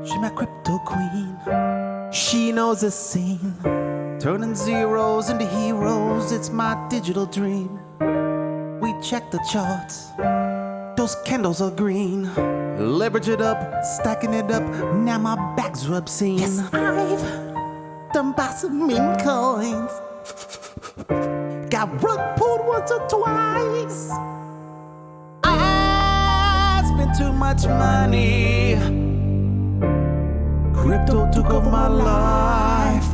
She my crypto queen. She knows the scene. Turning zeros into heroes, it's my digital dream. We check the charts, those candles are green. Leverage it up, stacking it up, now my bags are obscene. Yes, I've done buy some meme coins. Got rug pulled once or twice. I spent too much money. Crypto took over my life.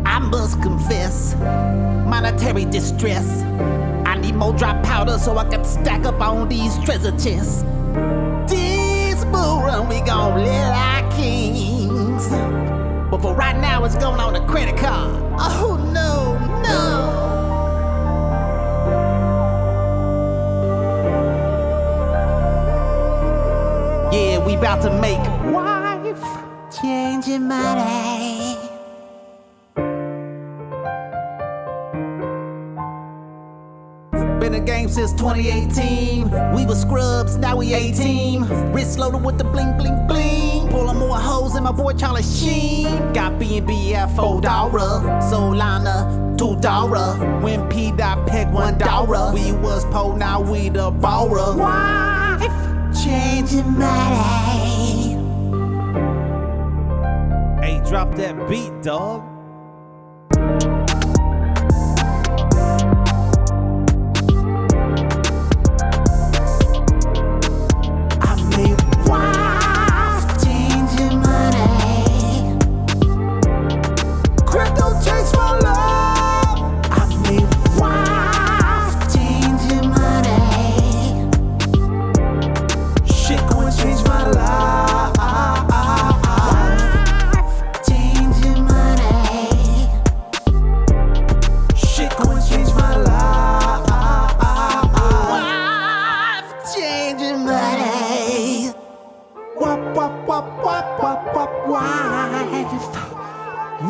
I must confess, monetary distress. I need more dry powder so I can stack up on these treasure chests. This bull run we gon' live like kings. But for right now it's going on a credit card. Oh no, no. Yeah, we about to make wife changing money. Been in the game since 2018. We were scrubs, now we 18. Wrist loaded with the bling, bling, bling. Pulling more hoes than my boy Charlie Sheen. Got B&B at $4. Solana, $2. When P. Peg $1. We was po, now we the borrower. Wife changing money. Hey, drop that beat, dog.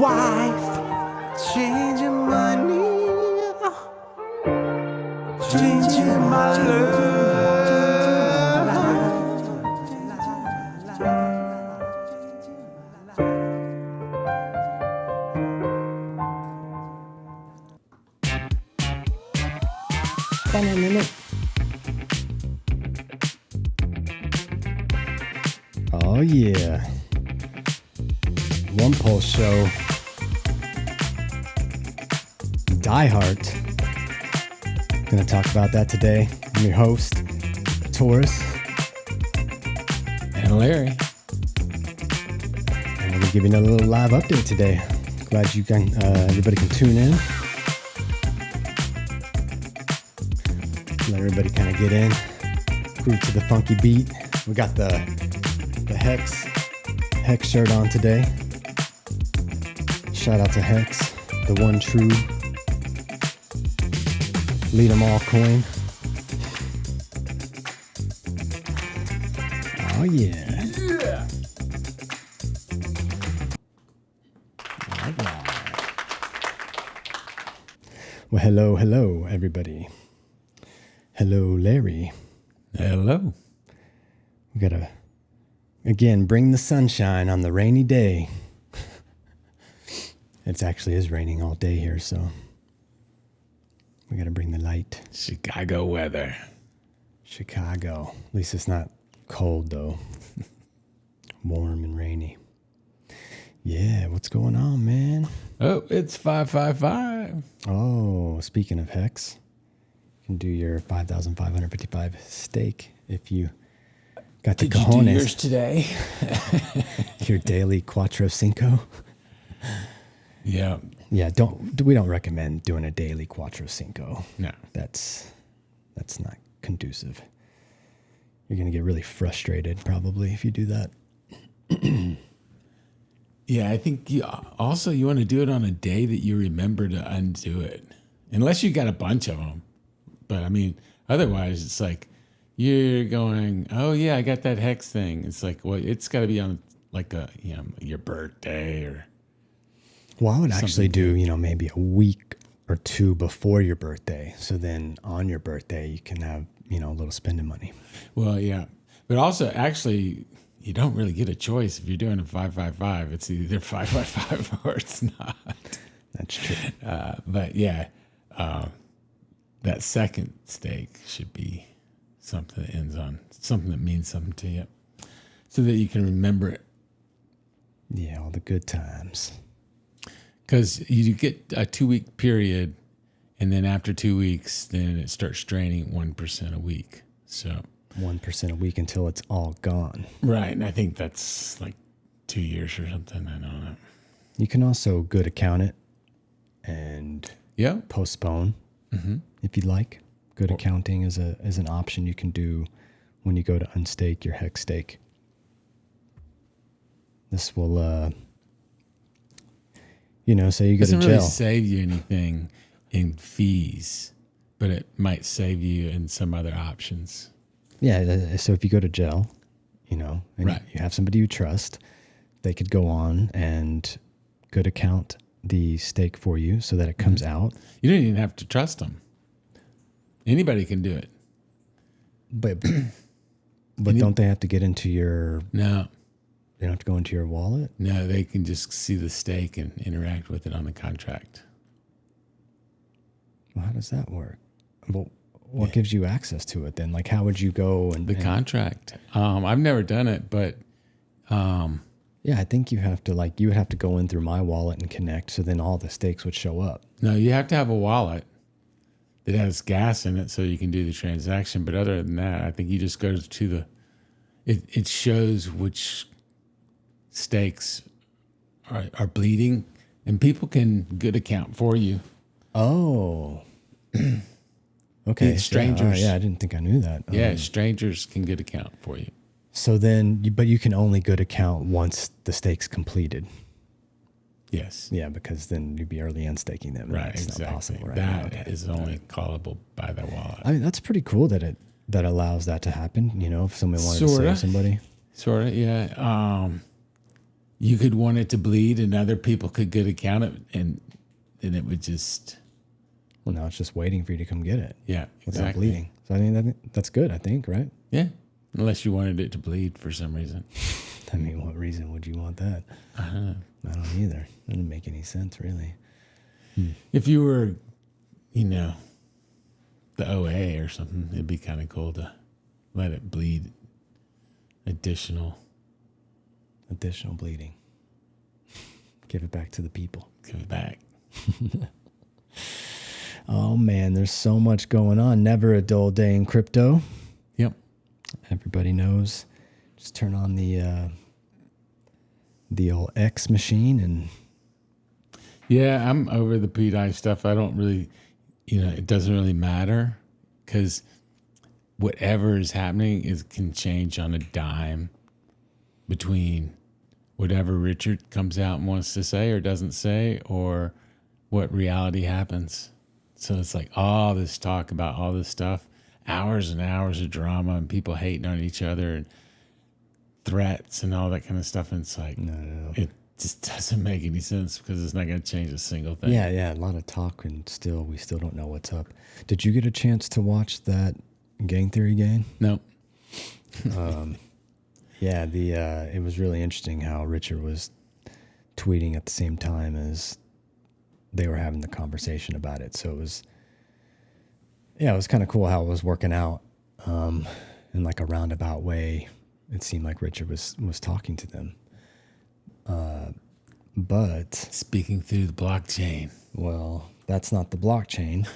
Wife, changing money, changing my Oh yeah. One Pulse show. Die Hard. Gonna talk about that today. I'm your host, Taurus. And Larry. And we're gonna give you another little live update today. Glad you can, everybody can tune in. Let everybody kind of get in. Groove to the funky beat. We got the Hex shirt on today. Shout out to Hex, the one true lead 'em all coin. Oh yeah. Yeah. All right. Well, hello, everybody. Hello, Larry. Hello. We gotta, again, bring the sunshine on the rainy day. It actually is raining all day here, so we got to bring the light. Chicago weather. Chicago. At least it's not cold, though. Warm and rainy. Yeah, what's going on, man? Oh, it's 555. Oh, speaking of Hex, you can do your 5,555 stake if you got the Did you cojones. do yours today? Your daily Cuatro Cinco. Yeah. Yeah, we don't recommend doing a daily Cuatro Cinco. No. That's not conducive. You're going to get really frustrated probably if you do that. Yeah, I think you want to do it on a day that you remember to undo it. Unless you got a bunch of them. But I mean, otherwise it's like you're going, oh yeah, I got that Hex thing. It's like, well, it's got to be on like your birthday or. Well, I would actually do, maybe a week or two before your birthday. So then on your birthday, you can have, a little spending money. Well, yeah. But also, actually, you don't really get a choice if you're doing a 5-5-5. It's either 5-5-5 or it's not. That's true. But yeah, that second stake should be something that ends on something that means something to you, so that you can remember it. Yeah, all the good times. Because you get a 2-week period, and then after 2 weeks, then it starts draining 1% a week. So 1% a week until it's all gone. right, and I think that's like 2 years or something. I don't know. You can also good account it and Yeah. postpone if you'd like. Good accounting is an option you can do when you go to unstake your hex stake. This will, say you go to Doesn't jail. really save you anything in fees, but it might save you in some other options. Yeah, so if you go to jail, and Right. you have somebody you trust, they could go on and good account the stake for you so that it comes out. You don't even have to trust them. Anybody can do it. But don't they have to get into your? No, They don't have to go into your wallet. no, they can just see the stake and interact with it on the contract. Well, how does that work? Well, what gives you access to it then? Like, how would you go and The contract. I've never done it, but Yeah, I think you would have to go in through my wallet and connect, so then all the stakes would show up. no, you have to have a wallet that has gas in it so you can do the transaction. But other than that, I think you just go to the. It shows which stakes are bleeding, and people can good account for you. Oh. Okay. Strangers. Yeah, I didn't think I knew that. Yeah, strangers can good account for you. So then, but you can only good account once the stake's completed. Yes. Yeah, because then you'd be early unstaking them. And Right, that's exactly. not possible, right? That is Okay. only callable by the wallet. I mean, that's pretty cool that that allows that to happen. If somebody wanted to Sorta. save somebody. Sort of, yeah. You could want it to bleed, and other people could good account it, and it would just, Well, now it's just waiting for you to come get it yeah, without exactly. bleeding. So I mean, that's good. I think, right? Yeah, unless you wanted it to bleed for some reason. I mean, what reason would you want that? I don't either. That doesn't make any sense, really. If you were, the OA or something, it'd be kind of cool to let it bleed additional. Additional bleeding. Give it back to the people. Give it back. Oh man, there's so much going on. Never a dull day in crypto. Yep. Everybody knows. Just turn on the old X machine and Yeah, I'm over the P-Dive stuff. I don't really, it doesn't really matter because whatever is happening can change on a dime between whatever Richard comes out and wants to say or doesn't say or what reality happens. So it's like all this talk about all this stuff, hours and hours of drama and people hating on each other and threats and all that kind of stuff. And it's like, no. it just doesn't make any sense because it's not going to change a single thing. Yeah, a lot of talk and we still don't know what's up. Did you get a chance to watch that Gang Theory game? No. Yeah, it was really interesting how Richard was tweeting at the same time as they were having the conversation about it. So it was kind of cool how it was working out in like a roundabout way. It seemed like Richard was talking to them. But Speaking through the blockchain. well, that's not the blockchain.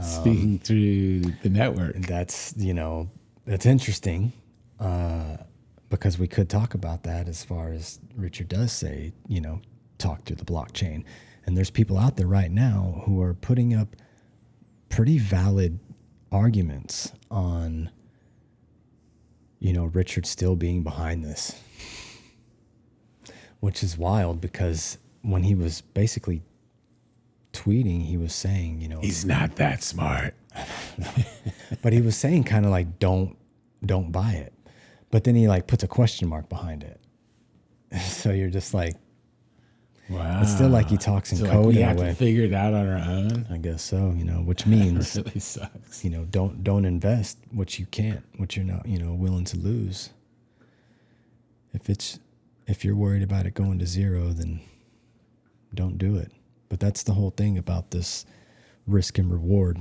Speaking through the network. That's interesting because we could talk about that as far as Richard does say, talk through the blockchain. And there's people out there right now who are putting up pretty valid arguments on, Richard still being behind this, which is wild because when he was basically tweeting, he was saying, He's not that smart. but he was saying kind of like, don't buy it. But then he like puts a question mark behind it. So you're just like, Wow. it's still like he talks in So code we in a have way. to figure it out on our own. I guess so, which means, It really sucks. don't invest what you can't, what you're not, willing to lose. If you're worried about it going to zero, then don't do it. But that's the whole thing about this risk and reward.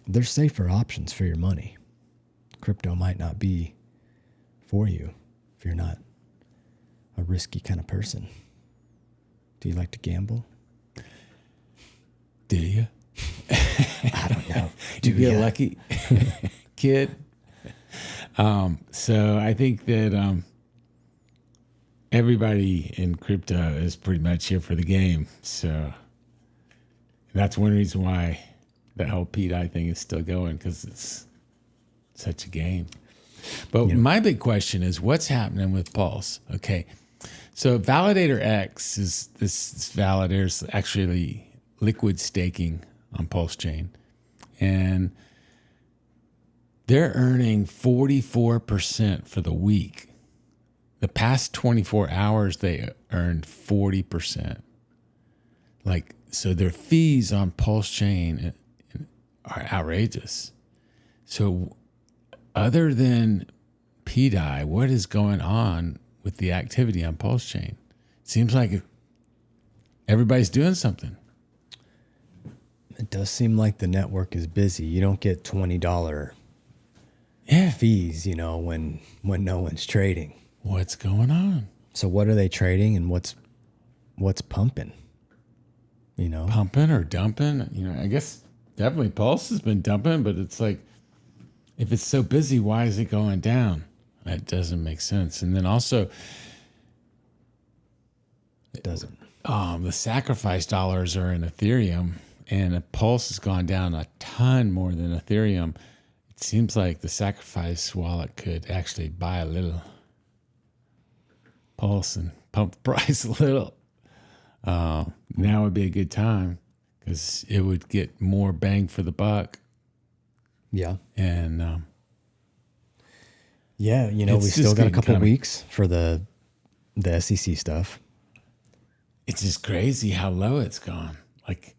There's safer options for your money. Crypto might not be for you if you're not a risky kind of person. Do you like to gamble? Do you? I don't know. Do you get lucky, kid? So I think that everybody in crypto is pretty much here for the game. So that's one reason why the whole PDI thing is still going, because it's such a game. But my big question is, what's happening with Pulse? Okay, so Validator X is this validator's actually liquid staking on PulseChain, and they're earning 44% for the week. The past 24 hours, they earned 40%. Like, so their fees on PulseChain are outrageous. So other than PDI, what is going on with the activity on PulseChain? Seems like everybody's doing something. It does seem like the network is busy. You don't get $20 fees, when no one's trading. What's going on? So what are they trading, and what's pumping? Pumping or dumping? I guess definitely Pulse has been dumping, but it's like, if it's so busy, why is it going down? That doesn't make sense. And then also, it doesn't. The sacrifice dollars are in Ethereum, and a Pulse has gone down a ton more than Ethereum. It seems like the sacrifice wallet could actually buy a little Pulse and pump the price a little. Now would be a good time, because it would get more bang for the buck. Yeah. And we still got a couple weeks for the SEC stuff. It's just crazy how low it's gone. Like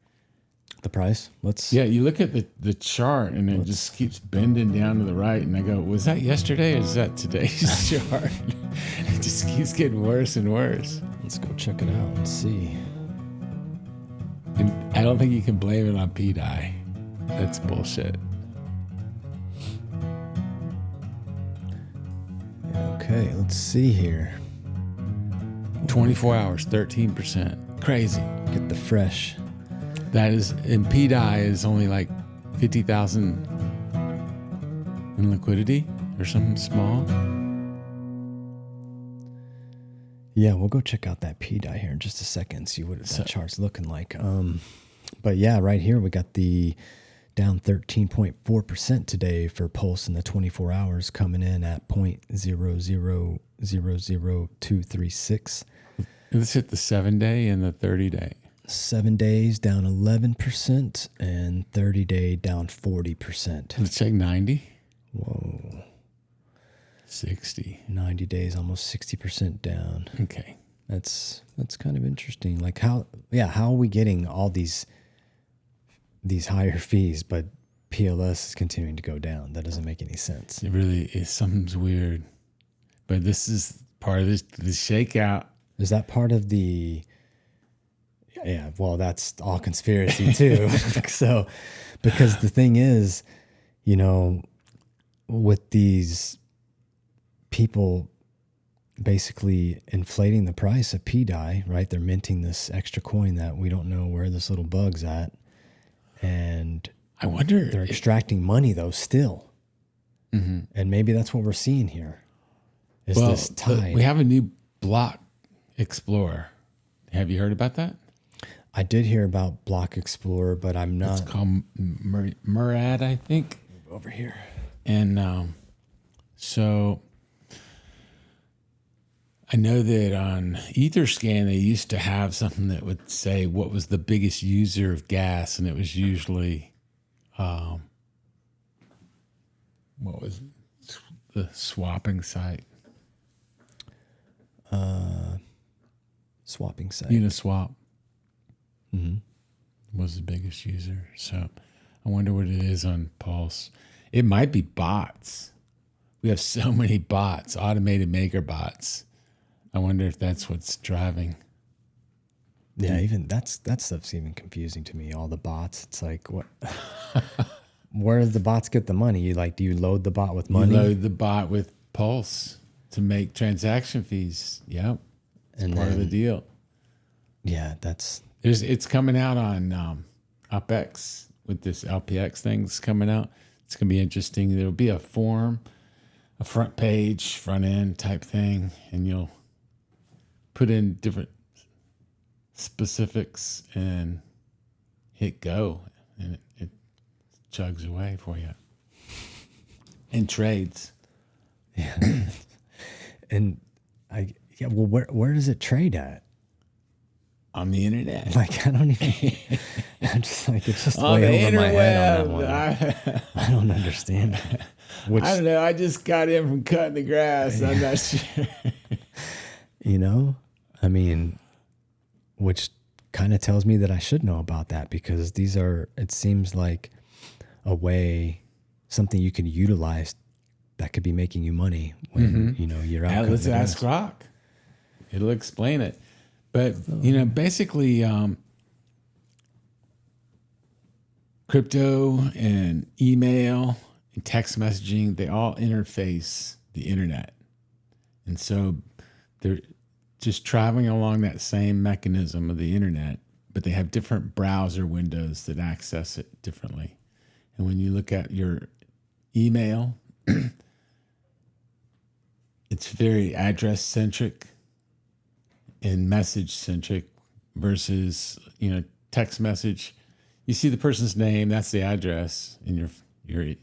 the price. You look at the chart, and it just keeps bending down to the right, and I go, was that yesterday or is that today's chart? It just keeps getting worse and worse. Let's go check it out and see. And I don't think you can blame it on PDI. That's bullshit. Okay, let's see here. 24 hours, 13%. Crazy. Get the fresh. That is, and PDI is only like 50,000 in liquidity or something small. Yeah, we'll go check out that PDI here in just a second and see what that chart's looking like. But yeah, right here we got the down 13.4% today for Pulse in the 24 hours, coming in at 0.0000236. Let's hit the 7-day and the 30-day. 7 days down 11% and 30-day down 40%. Let's check 90. Whoa. 60. 90 days, almost 60% down. Okay. That's kind of interesting. Like how are we getting all these higher fees, but PLS is continuing to go down? That doesn't make any sense. It really is. Something's weird. But this is part of the shakeout. Is that part of the... Yeah, well, that's all conspiracy too. So, because the thing is, with these people basically inflating the price of PDI, right? They're minting this extra coin that we don't know where this little bug's at. And I wonder, they're extracting money though still. Mm-hmm. And maybe that's what we're seeing here. Is this tide. We have a new block explorer. Have you heard about that? I did hear about Block Explorer, but I'm not. It's called Murad, I think. Over here. And so I know that on Etherscan, they used to have something that would say what was the biggest user of gas, and it was usually, what was it? The swapping site? Swapping site. Uniswap. Mm-hmm. Was the biggest user. So I wonder what it is on Pulse. It might be bots. We have so many bots, automated maker bots, I wonder if that's what's driving. Yeah, even that stuff's even confusing to me. All the bots. It's like, what? Where do the bots get the money? Do you load the bot with money? You load the bot with Pulse to make transaction fees. Yep. It's part of the deal. Yeah, it's coming out on UpX with this LPX thing's coming out. It's going to be interesting. There'll be a form, a front page, front end type thing, and you'll put in different specifics and hit go, and it chugs away for you and trades. Yeah. And well, where does it trade at? On the internet. I don't even. I'm just it's just on way the over my head on interweb. that one. I don't understand. I don't know. I just got in from cutting the grass. I'm not sure. I mean, which kind of tells me that I should know about that, because it seems like a way, something you could utilize that could be making you money when, you're out. Yeah, let's ask Rock. It'll explain it. But, basically, crypto and email and text messaging, they all interface the internet. And so they're just traveling along that same mechanism of the internet, but they have different browser windows that access it differently. And when you look at your email, it's very address centric and message centric versus, text message. You see the person's name, that's the address in your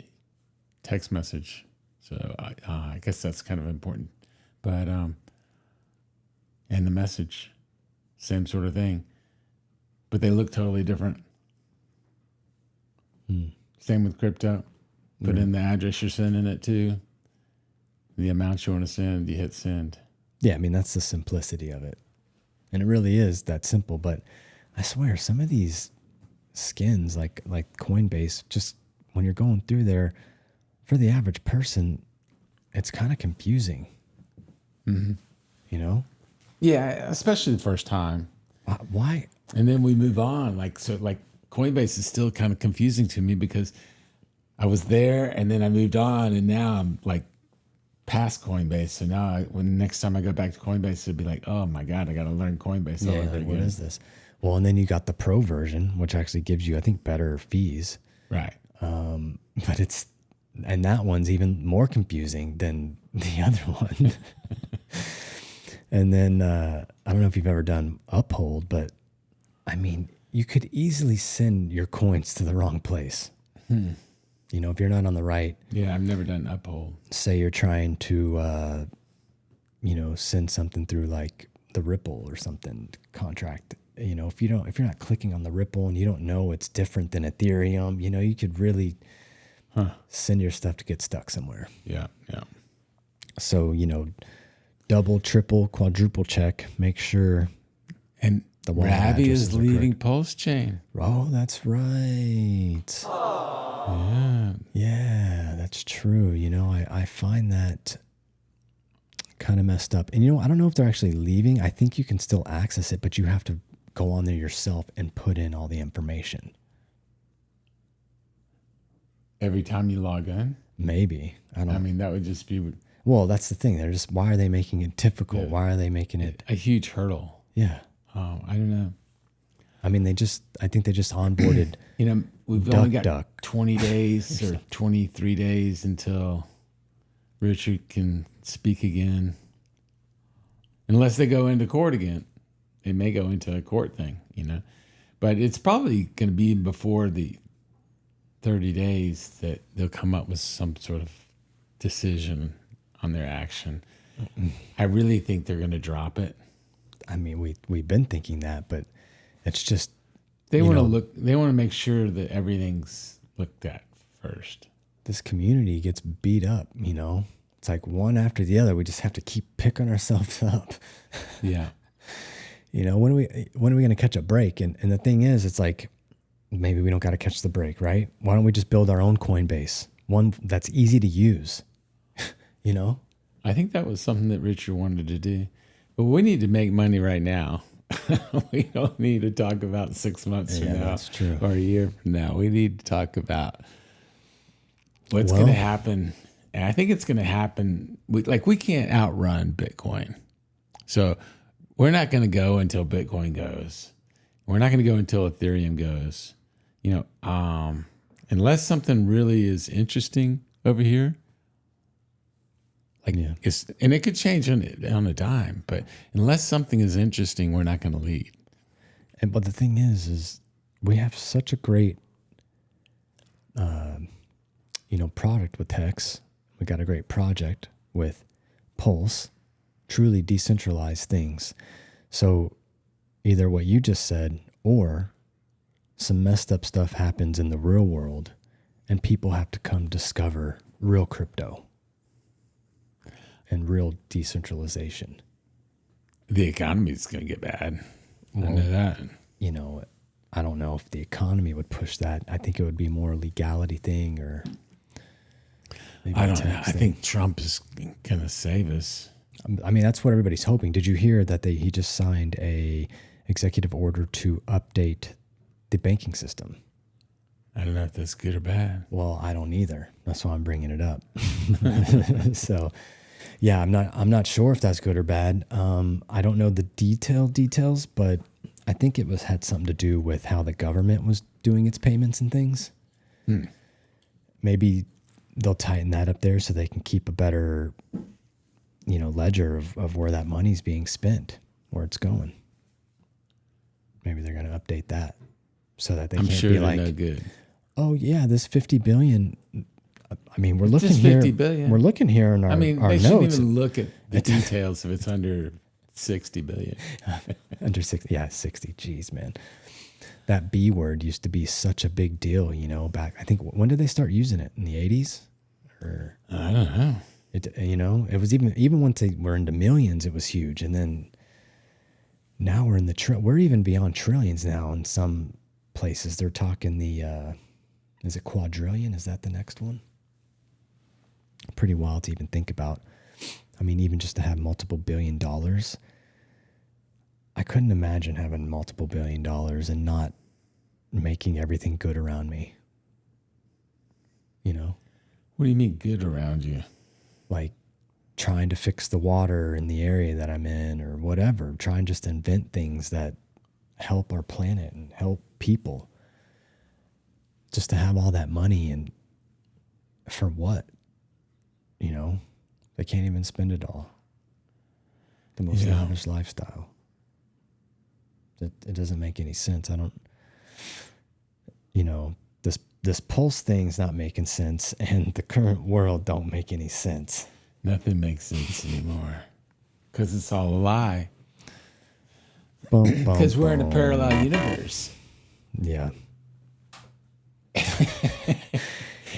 text message. So I guess that's kind of important. But and the message, same sort of thing, but they look totally different. Same with crypto. Put in the address you're sending it to, the amount you want to send, you hit send. Yeah, I mean, that's the simplicity of it. And it really is that simple. But I swear, some of these skins, like Coinbase, just when you're going through there, for the average person, it's kind of confusing. Mm-hmm. Yeah, especially the first time. Why? And then we move on. Coinbase is still kind of confusing to me because I was there and then I moved on, and now I'm past Coinbase. So now when next time I go back to Coinbase, it'll be like, oh my God, I got to learn Coinbase all over again. What is this? Well, and then you got the pro version, which actually gives you, I think, better fees. Right. But and that one's even more confusing than the other one. And then I don't know if you've ever done Uphold, but I mean, you could easily send your coins to the wrong place. If you're not on the right. Yeah, I've never done Uphold. Say you're trying to, send something through the Ripple or something contract. If you're not clicking on the Ripple and you don't know it's different than Ethereum, you could really send your stuff to get stuck somewhere. Yeah. So, double, triple, quadruple check, make sure. And the wallet Rabbi addresses is are leaving correct. PulseChain. Oh, that's right. Yeah, that's true. I find that kind of messed up. And I don't know if they're actually leaving. I think you can still access it, but you have to go on there yourself and put in all the information. Every time you log in? Maybe. I mean, that would just be... Well, that's the thing. They're just, why are they making it difficult? Yeah. Why are they making it... a huge hurdle? Yeah. I don't know. I mean, I think they just onboarded... We've only got 20 days or 23 days until Richard can speak again. Unless they go into court again. They may go into a court thing, But it's probably going to be before the 30 days that they'll come up with some sort of decision on their action. I really think they're going to drop it. I mean, we've been thinking that, but it's just... They want to make sure that everything's looked at first. This community gets beat up, It's like one after the other. We just have to keep picking ourselves up. Yeah. When are we going to catch a break? And the thing is, it's like, maybe we don't got to catch the break, right? Why don't we just build our own Coinbase? One that's easy to use, I think that was something that Richard wanted to do. But we need to make money right now. We don't need to talk about 6 months from now that's true. or a year from now. We need to talk about what's going to happen. And I think it's going to happen. We can't outrun Bitcoin. So we're not going to go until Bitcoin goes. We're not going to go until Ethereum goes. Unless something really is interesting over here. And it could change on a dime, but unless something is interesting, we're not going to lead. But the thing is we have such a great, product with Hex. We got a great project with Pulse, truly decentralized things. So either what you just said or some messed up stuff happens in the real world and people have to come discover real crypto and real decentralization. The economy is going to get bad. I know that. I don't know if the economy would push that. I think it would be more a legality thing or maybe I don't know. I think Trump is going to save us. I mean, that's what everybody's hoping. Did you hear that he just signed a executive order to update the banking system? I don't know if that's good or bad. Well, I don't either. That's why I'm bringing it up. So, yeah, I'm not sure if that's good or bad. I don't know the details, but I think it had something to do with how the government was doing its payments and things. Maybe they'll tighten that up there so they can keep a better, ledger of where that money's being spent, where it's going. Maybe they're going to update that so that they can't be like, no good. Oh yeah, this 50 billion. I mean, we're looking just here. 50 billion. We're looking here in our they notes. shouldn't even look at the details if it's under 60 billion. Under 60, yeah, 60. Geez, man. That B word used to be such a big deal, back. I think, when did they start using it? In the 80s? Or I don't know. It was even once they were into millions, it was huge. And then now we're in we're even beyond trillions now. In some places, they're talking is it quadrillion? Is that the next one? Pretty wild to even think about. I mean, even just to have multiple $1 billion. I couldn't imagine having multiple $1 billion and not making everything good around me. What do you mean good around you? Like trying to fix the water in the area that I'm in or whatever. Trying just to invent things that help our planet and help people. Just to have all that money and for what? They can't even spend it all. The most lavish lifestyle. It doesn't make any sense. I don't, this Pulse thing's not making sense and the current world don't make any sense. Nothing makes sense anymore because it's all a lie. Because we're in a parallel universe. Yeah.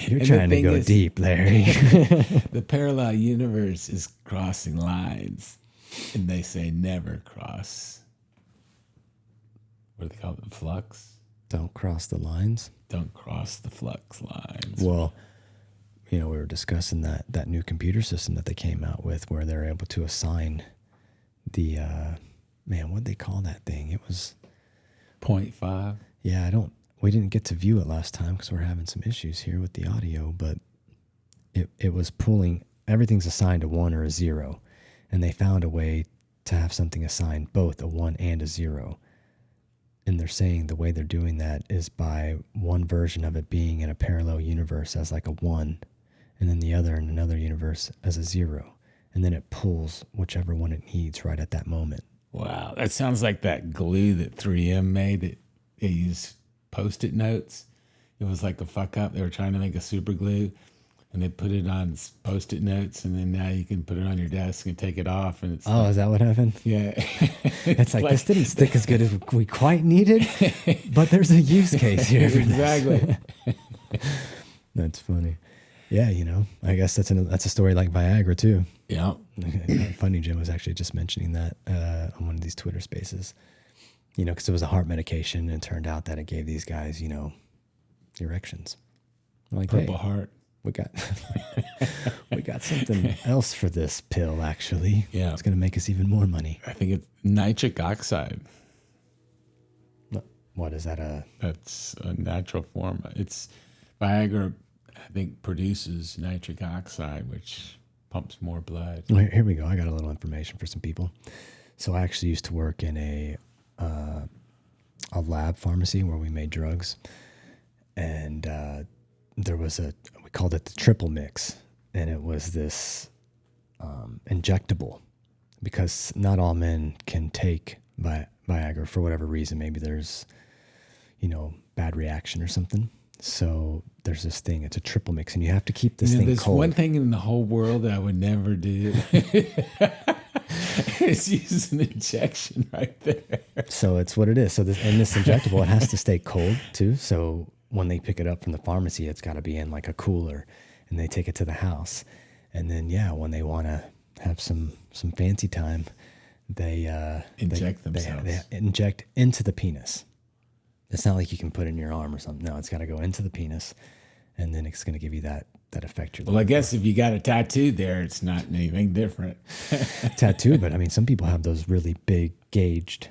You're trying to go deep, Larry. The parallel universe is crossing lines, and they say never cross. What do they call it? Flux? Don't cross the lines. Don't cross the flux lines. Well, we were discussing that new computer system that they came out with where they're able to assign the, what'd they call that thing? It was 0.5. Yeah, we didn't get to view it last time because we're having some issues here with the audio, but it was pulling, everything's assigned a 1 or a 0, and they found a way to have something assigned both a 1 and a 0. And they're saying the way they're doing that is by one version of it being in a parallel universe as like a 1, and then the other in another universe as a 0. And then it pulls whichever one it needs right at that moment. Wow, that sounds like that glue that 3M made. They use Post-it notes. It was like a fuck up. They were trying to make a super glue, and they put it on Post-it notes, and then now you can put it on your desk and take it off. And it's is that what happened? Yeah. It's like this didn't stick as good as we quite needed, but there's a use case here. For Exactly. That's funny. Yeah, I guess that's a story like Viagra too. Yeah. Funny Jim was actually just mentioning that on one of these Twitter spaces. Because it was a heart medication, and it turned out that it gave these guys, erections. Like, Purple heart. we got we got something else for this pill. Actually, Yeah. it's gonna make us even more money. I think it's nitric oxide. What is that? That's a natural form. It's Viagra, I think, produces nitric oxide, which pumps more blood. Here we go. I got a little information for some people. So I actually used to work in a lab pharmacy where we made drugs, and there was we called it the triple mix, and it was this injectable, because not all men can take Viagra for whatever reason. Maybe there's bad reaction or something. So there's this thing. It's a triple mix, and you have to keep this thing there's cold. one thing in the whole world that I would never do. It's use an injection right there. So it's what it is. So this injectable, it has to stay cold too. So when they pick it up from the pharmacy, it's got to be in like a cooler, and they take it to the house. And then when they want to have some fancy time, they Inject themselves. They inject into the penis. It's not like you can put it in your arm or something. No, it's got to go into the penis, and then it's going to give you that effect. Well, I guess if you got a tattoo there, it's not anything different. Tattoo, but I mean, some people have those really big gauged,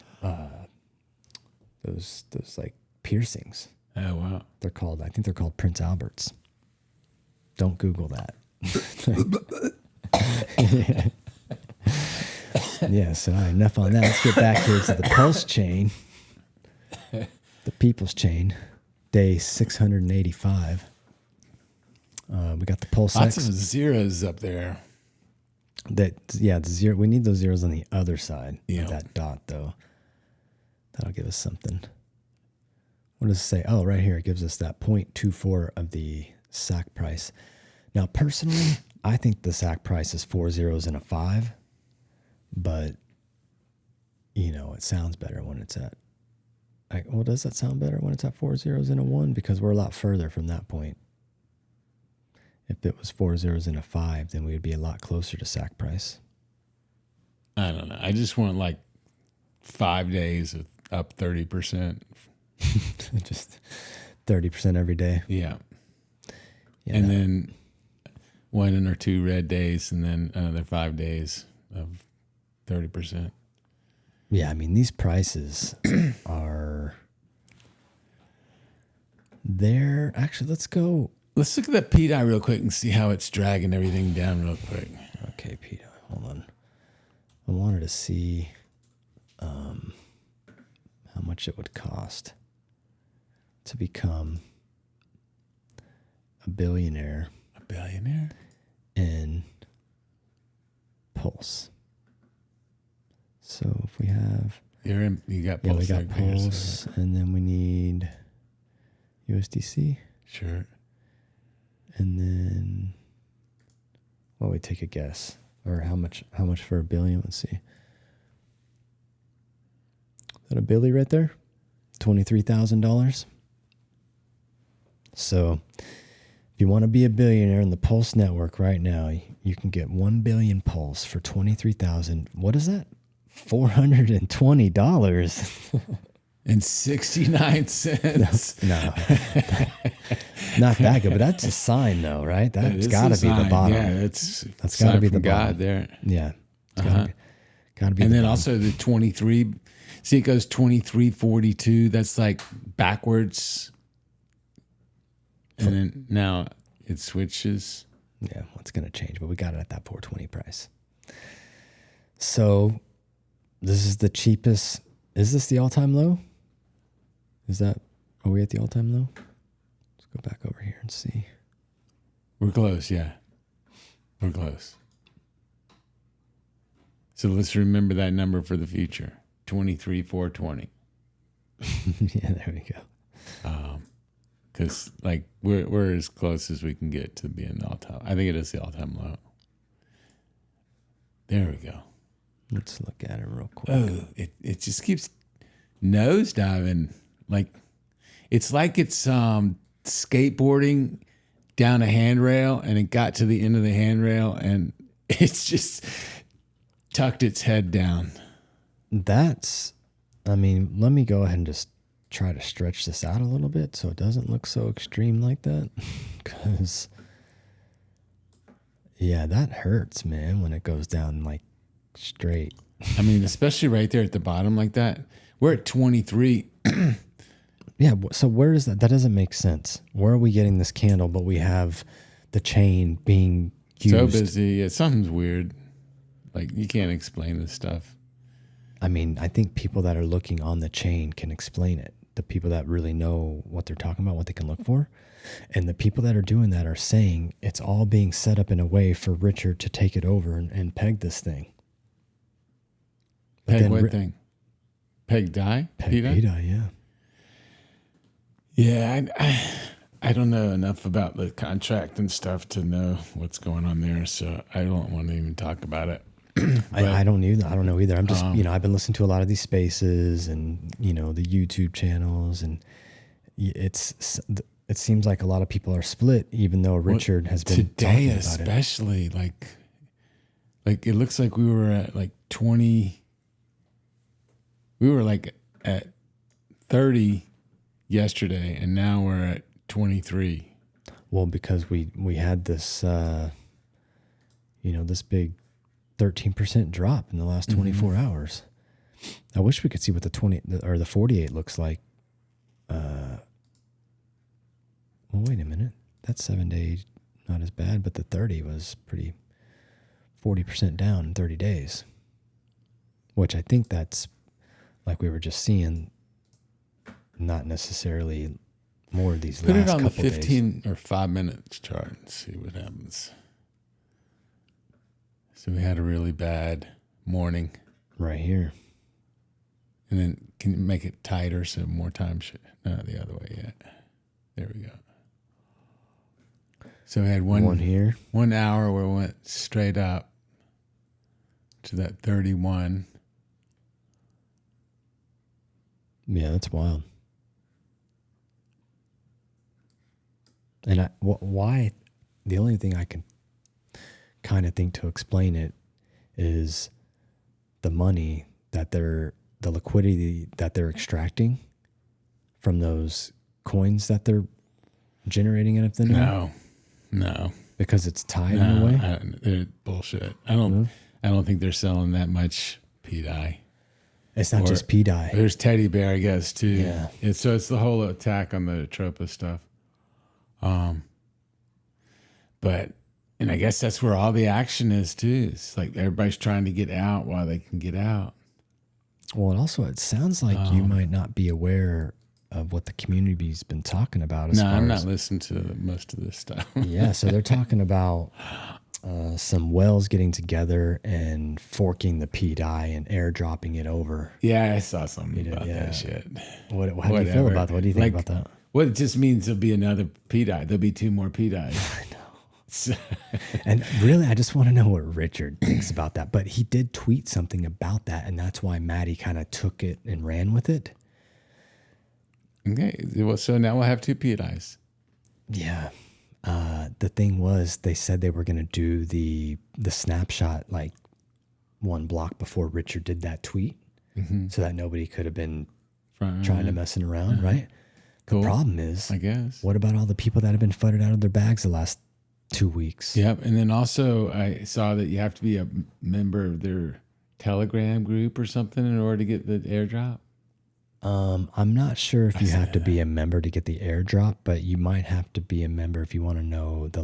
those like piercings. Oh, wow. I think they're called Prince Alberts. Don't Google that. Yeah, so enough on that. Let's get back here to the PulseChain. The People's Chain, day 685. We got the Pulse Lots X. of zeros up there. The zero. We need those zeros on the other side Yeah. of that dot, though. That'll give us something. What does it say? Oh, right here. It gives us that 0.24 of the SAC price. Now, personally, I think the SAC price is 4 zeros and a 5, but it sounds better when it's at. Well, does that sound better when it's at 4 zeros and a 1? Because we're a lot further from that point. If it was 4 zeros and a 5, then we would be a lot closer to SAC price. I don't know. I just want like 5 days of up 30%. Just 30% every day. Yeah. Yeah, And then 1 or 2 red days, and then another 5 days of 30%. Yeah, I mean, these prices are there. Actually, let's go. Let's look at that PDI real quick and see how it's dragging everything down real quick. Okay, Peter, hold on. I wanted to see how much it would cost to become a billionaire A billionaire? in Pulse. So if we have, You got Pulse. we got right there, so- Pulse, and then we need USDC, Sure. and then, well, we take a guess, or how much for a billion? Let's see. Is that a Billy right there? $23,000. So if you want to be a billionaire in the Pulse network right now, you can get 1 billion Pulse for $23,000. What is that? $420. And 69 cents. No, not that good, but that's a sign, though, right? That's That got to is a be the sign. bottom. Yeah, that's gotta be from the God bottom. there. Yeah, it's Uh-huh. got to be. And the then bottom. also the 23. See, it goes 23.42. That's like backwards. And then now it switches. Yeah, well, it's going to change, but we got it at that 420 price. So this is the cheapest. Is this the all-time low? Are we at the all-time low? Let's go back over here and see. We're close, yeah. We're close. So let's remember that number for the future. 23,420. Yeah, there we go. Because like we're as close as we can get to being the all-time. I think it is the all-time low. There we go. Let's look at it real quick. Oh, it just keeps nosediving. Like it's skateboarding down a handrail, and it got to the end of the handrail, and it's just tucked its head down. Let me go ahead and just try to stretch this out a little bit so it doesn't look so extreme like that. Because Yeah, that hurts, man, when it goes down like straight. I mean, especially right there at the bottom like that. We're at 23. Yeah, so where is that? That doesn't make sense. Where are we getting this candle, but we have the chain being used? So busy. Yeah, something's weird. Like, you can't explain this stuff. I mean, I think people that are looking on the chain can explain it. The people that really know what they're talking about, what they can look for. And the people that are doing that are saying it's all being set up in a way for Richard to take it over and peg this thing. But Peg then what thing? Peg die? Peg P-die? P-die, yeah. Yeah, I don't know enough about the contract and stuff to know what's going on there, so I don't want to even talk about it. I don't either. I don't know either. I'm just, I've been listening to a lot of these spaces and, the YouTube channels, and it seems like a lot of people are split, even though Richard has been today, talking about especially like it looks like we were at like 20. We were like at 30 yesterday, and now we're at 23. Well, because we had this, this big 13% drop in the last 24 hours. I wish we could see what the 48 looks like. Well, wait a minute. That's 7 days, not as bad, but the 30 was pretty 40% down in 30 days, which I think that's like we were just seeing, not necessarily more of these Put last it on the couple 15 days. or 5 minutes chart and see what happens. So we had a really bad morning. Right here. And then can you make it tighter so more time no, the other way yet. There we go. So we had one here. 1 hour where it went straight up to that 31. Yeah, that's wild. And why? The only thing I can kind of think to explain it is the money that the liquidity that they're extracting from those coins that they're generating in a thin air. No, because it's tied in a way. They're bullshit. I don't think they're selling that much P-die. It's not just P-die. There's teddy bear, I guess, too. Yeah. It's the whole attack on the Tropa stuff. And I guess that's where all the action is too. It's like everybody's trying to get out while they can get out. Well, and also it sounds like you might not be aware of what the community's been talking about. I'm not listening to most of this stuff. Yeah, so they're talking about some wells getting together and forking the P-die and airdropping it over. Yeah, I saw something about that shit. How do you feel about that? What do you think about that? Well, it just means there'll be another P-die. There'll be 2 more P-dies. I know. And really, I just want to know what Richard thinks about that. But he did tweet something about that, and that's why Maddie kind of took it and ran with it. Okay, well, so now we'll have 2 P-dies. Yeah. The thing was, they said they were going to do the snapshot like 1 block before Richard did that tweet, so that nobody could have been trying to messing around, right? Cool. The problem is, I guess, what about all the people that have been fudded out of their bags the last 2 weeks? Yep. And then also I saw that you have to be a member of their Telegram group or something in order to get the airdrop. I'm not sure if you have to be a member to get the airdrop, but you might have to be a member if you want to know the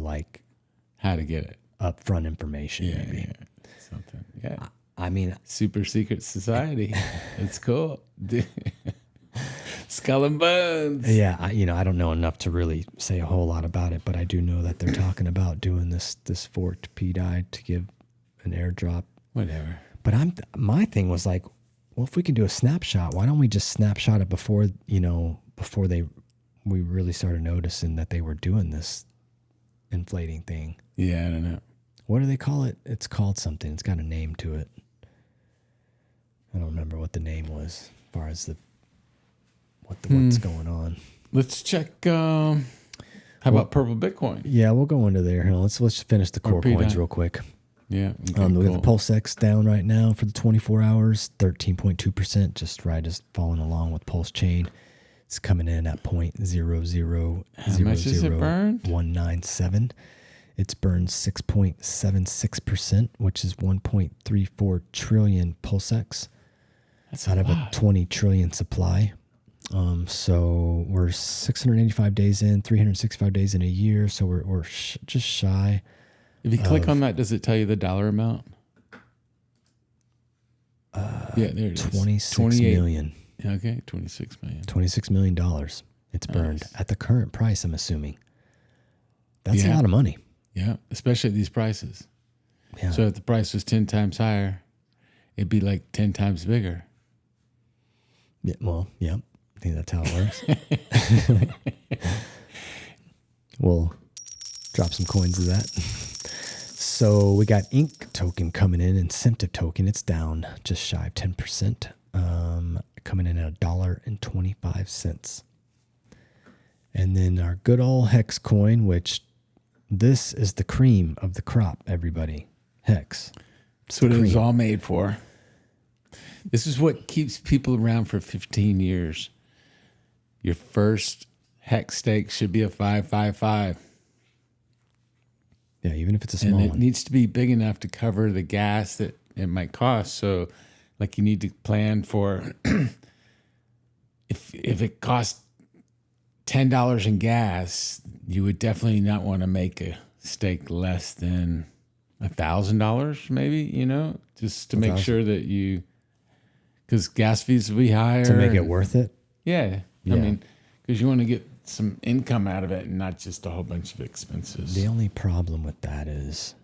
how to get it, upfront information. Yeah, maybe. yeah, something. Yeah. I mean, super secret society. It's cool. Skull and Bones. Yeah, I don't know enough to really say a whole lot about it, but I do know that they're talking about doing this forked P-die to give an airdrop. Whatever. But my thing was like, well, if we can do a snapshot, why don't we just snapshot it before we really started noticing that they were doing this inflating thing? Yeah, I don't know. What do they call it? It's called something. It's got a name to it. I don't remember what the name was as far as what's going on. Let's check. How about Purple Bitcoin? Yeah, we'll go into there. Let's finish the core coins real quick. Yeah. We have the PulseX down right now for the 24 hours, 13.2%, just falling along with PulseChain. It's coming in at 0.00000197. It's burned 6.76%, which is 1.34 trillion pulsex. That's out a of lot. a 20 trillion supply. So we're 685 days in, 365 days in a year. So we're just shy. If you click on that, does it tell you the dollar amount? Yeah, there it is. 26 28 million. Okay, 26 million. $26 million. It's burned at the current price, I'm assuming. That's a Yeah. lot of money. Yeah, especially at these prices. Yeah. So if the price was 10 times higher, it'd be like 10 times bigger. Yeah, well, yeah. I think that's how it works. We'll drop some coins of that. So we got Ink token coming in, incentive token. It's down just shy of 10%, coming in at $1.25. And then our good old Hex coin, which this is the cream of the crop, everybody. Hex. That's what it was all made for. This is what keeps people around for 15 years. Your first hex stake should be a 555. Yeah, even if it's a small And it one. needs to be big enough to cover the gas that it might cost. So, like, you need to plan for if it costs $10 in gas, you would definitely not want to make a stake less than $1,000, maybe, just to make sure that because gas fees will be higher. To make it worth it? Yeah. I mean, because you want to get some income out of it and not just a whole bunch of expenses. The only problem with that is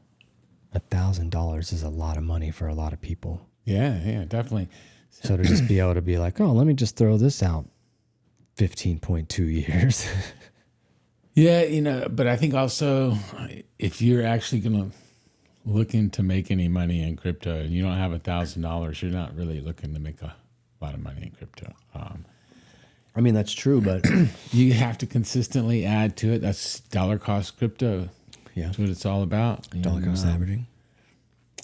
$1,000 is a lot of money for a lot of people. Yeah, definitely. So to just be able to be like, oh, let me just throw this out 15.2 years. Yeah, but I think also if you're actually going to looking to make any money in crypto and you don't have $1,000, you're not really looking to make a lot of money in crypto. I mean, that's true, but You have to consistently add to it. That's dollar cost crypto. yeah, That's what it's all about. dollar cost averaging.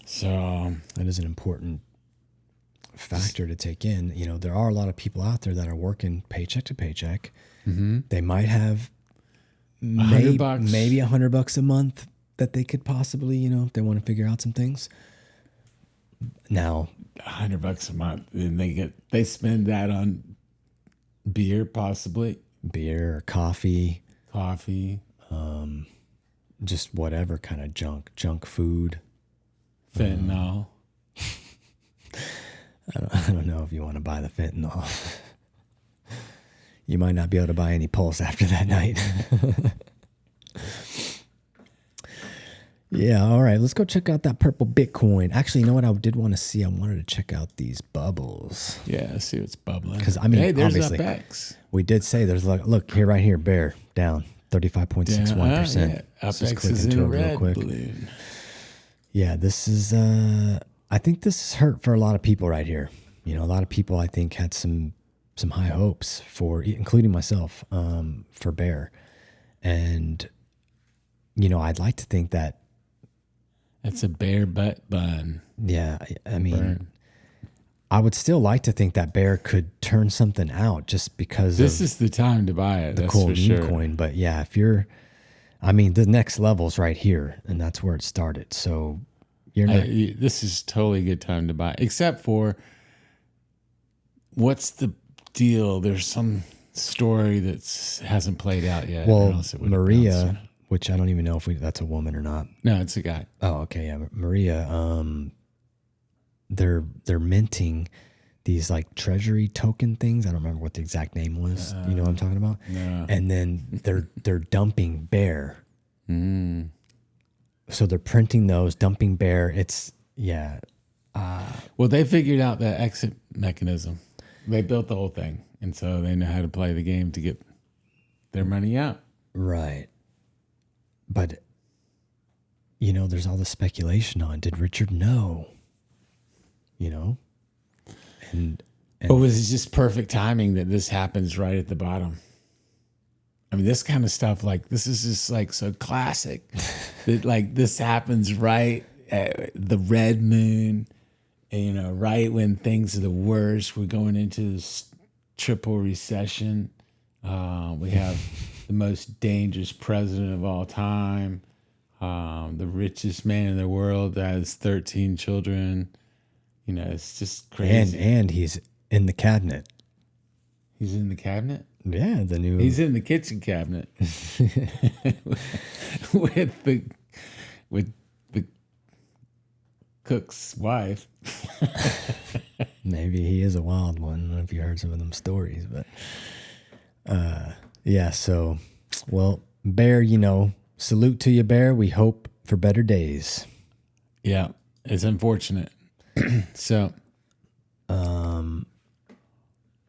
So That is an important factor to take in. There are a lot of people out there that are working paycheck to paycheck. Mm-hmm. They might have $100 maybe $100 a month that they could possibly, if they want to figure out some things. Now, $100 a month, and they spend that on beer, possibly beer or coffee, just whatever kind of junk food. fentanyl. I don't know if you want to buy the fentanyl. You might not be able to buy any Pulse after that night. Yeah, all right. Let's go check out that purple Bitcoin. Actually, you know what I did want to see? I wanted to check out these bubbles. Yeah, see what's bubbling. 'Cause, I mean, hey, there's obviously, UpX. We did say there's look here, right here, bear down 35.61%. UpX Just click is into in it real red quick. balloon. Yeah, this is. I think this is hurt for a lot of people right here. A lot of people I think had some high hopes for, including myself, for bear, and I'd like to think that. That's a bear butt bun. Yeah, I mean, Burn. I would still like to think that bear could turn something out just because This of is the time to buy it. the That's cool for meme sure. coin. But yeah, the next level's right here, and that's where it started. So you're not. This is totally a good time to buy, except for what's the deal? There's some story that hasn't played out yet. or Well, else it would've Maria, bounced. which I don't even know if that's a woman or not. No, it's a guy. Oh, okay, yeah, Maria. They're minting these like treasury token things. I don't remember what the exact name was. You know what I'm talking about? No. And then they're dumping bear. Mm. So they're printing those, dumping bear. It's Well, they figured out the exit mechanism. They built the whole thing, and so they know how to play the game to get their money out. right. But there's all this speculation on, did Richard know? And Or was it just perfect timing that this happens right at the bottom? I mean, this kind of stuff, like, this is just like so classic that like this happens right at the red moon, and, right when things are the worst. We're going into this triple recession. We have the most dangerous president of all time. The richest man in the world has 13 children. You know, it's just crazy. And he's in the cabinet. He's in the cabinet? Yeah, the new. He's in the kitchen cabinet with the cook's wife. Maybe he is a wild one. I don't know if you heard some of them stories, but yeah. So, well, Bear, you know, salute to you, Bear. We hope for better days. Yeah, it's unfortunate. So,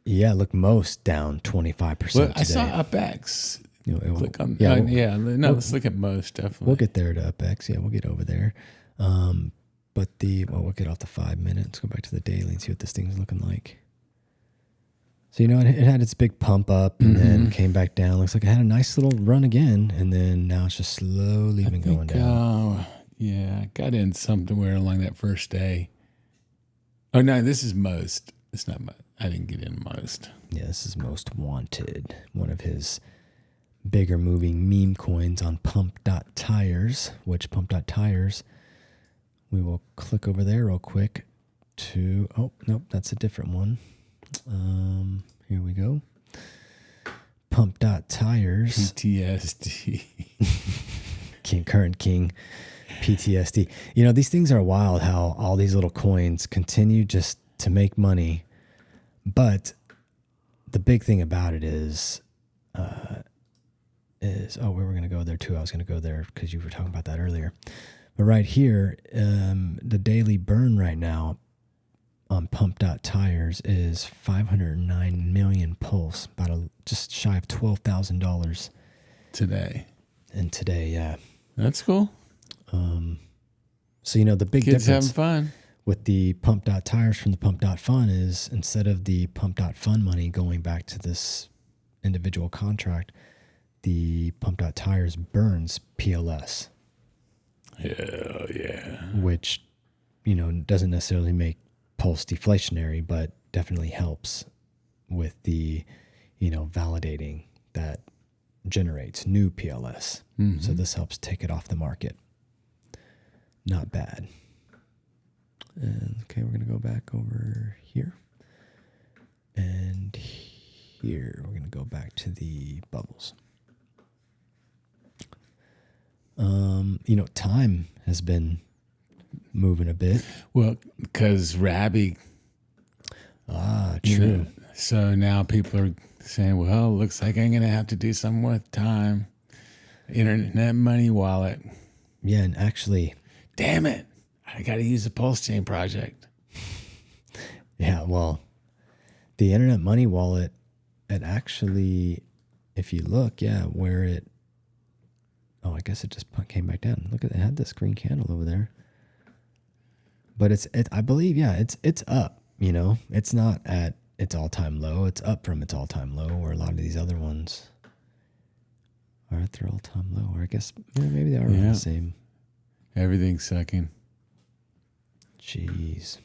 yeah. Look, most down 25%. look, I saw UpX. You know, Click on. yeah, Let's look at most definitely. We'll get there to UpX. Yeah, we'll get over there. But we'll get off the 5 minutes. Go back to the daily and see what this thing's looking like. So, you know, it had its big pump up and then came back down. Looks like it had a nice little run again. And then now it's just slowly been going down. Yeah, I got in somewhere along that first day. Oh, no, this is most. It's not most. I didn't get in most. Yeah, this is Most Wanted. One of his bigger moving meme coins on Pump.Tires, which Pump.Tires, we will click over there real quick to, oh, nope, that's a different one. Here we go. Pump.Tires. PTSD. Current king. PTSD. You know, these things are wild how all these little coins continue just to make money. But the big thing about it is we were going to go there too. I was going to go there because you were talking about that earlier. But right here, the daily burn right now on Pump.Tires is 509 million pulse, just shy of $12,000 Today. And today, yeah. That's cool. So, you know, the big Kids difference having fun with the Pump.Tires from the Pump.Fun is instead of the Pump.Fun money going back to this individual contract, the Pump.Tires burns PLS. Hell yeah. Which, you know, doesn't necessarily make pulse deflationary, but definitely helps with the, you know, validating that generates new PLS. So this helps take it off the market. Not bad. And, okay, we're going to go back over here. And here, we're going to go back to the bubbles. You know, time has been moving a bit. Well, because Rabby. True. You know, so now people are saying, well, looks like I'm going to have to do something with time. Internet money wallet. Yeah, and actually, damn it, I got to use the PulseChain project. Yeah, well, the Internet Money Wallet, it actually, if you look, where it, I guess it just came back down. Look at it, had this green candle over there. But I believe, it's up, you know. It's not at its all-time low. It's up from its all-time low, where a lot of these other ones are at their all-time low. Or I guess maybe they are around the same. Everything's sucking. Jeez.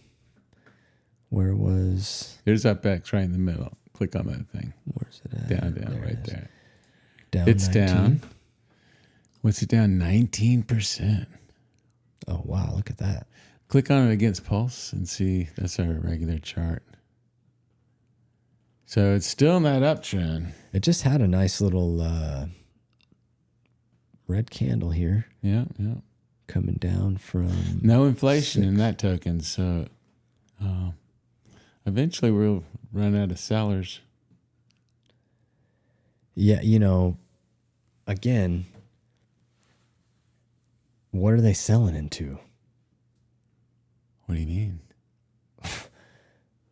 Where was... There's UpX right in the middle. Click on that thing. Where's it at? Down, there right there. Down It's 19? down. What's it down? 19%. Oh, wow. Look at that. Click on it against Pulse and see. That's our regular chart. So it's still in that uptrend. It just had a nice little red candle here. Yeah. Coming down from... No inflation in that token. So eventually we'll run out of sellers. Yeah, you know, again, what are they selling into? What do you mean?